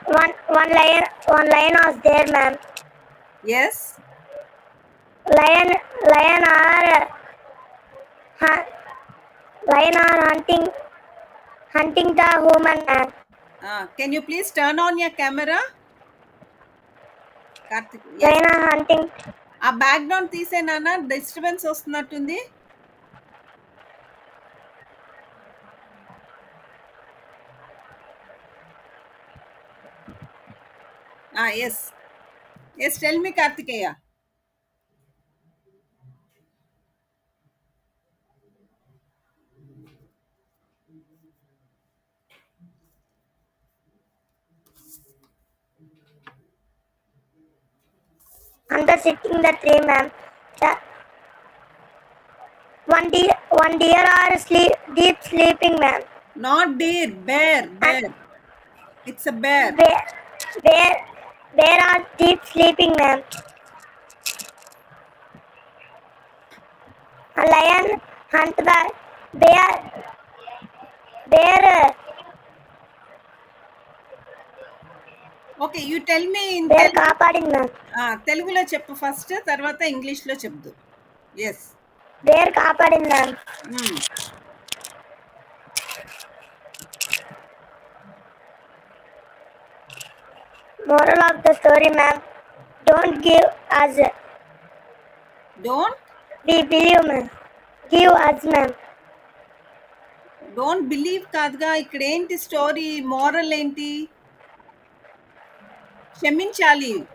one lion was there, ma'am. Yes. Lion are hu- lion are hunting the human, ma'am. Can you please turn on your camera? Karthik, yes. Lion are hunting. ఆ background తీసే నాన్న, disturbance వస్తున్నట్టుంది. Yes yes, tell me Karthikeya. Under sitting the tree, ma'am. One deer are deep sleeping, ma'am. Not deer, bear. It's a bear. Bear are deep sleeping, ma'am. A lion hunt the bear. Okay, you tell me in Bear కాపాడింది, ma'am. తెలుగులో చెప్పు first, తర్వాత ఇంగ్లీష్లో చెప్దు. Yes. Bear కాపాడింది, ma'am. Moral of the story, ma'am. Don't give us. Don't We believe, ma'am. Give us, ma'am. Don't believe కాదుగా, ఇక్కడ ఏంటి story, moral ఏంటి? క్షమించాలి.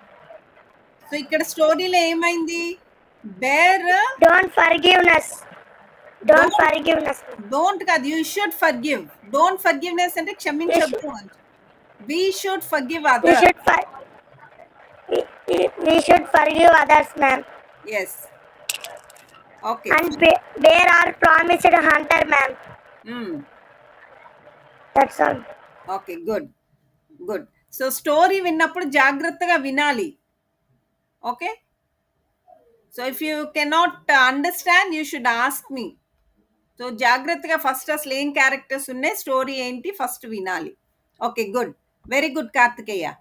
సో ఇక్కడ స్టోరీలో ఏమైంది? Bear Don't forgiveness. Don't forgiveness. Don't కాదు, you should forgive. Don't forgiveness అంటే క్షమించొద్దు అని. We should forgive We other. should we should forgive others, ma'am. Yes. Okay. And bear are promised hunter, ma'am. That's all. Okay, good good. So story విన్నప్పుడు జాగ్రత్తగా వినాలి. Okay. So if you cannot understand, you should ask me. So జాగ్రత్తగా first అసలు ఏం characters ఉన్నాయి, story ఏంటి, first వినాలి. Okay, good. Very good Karthikeya.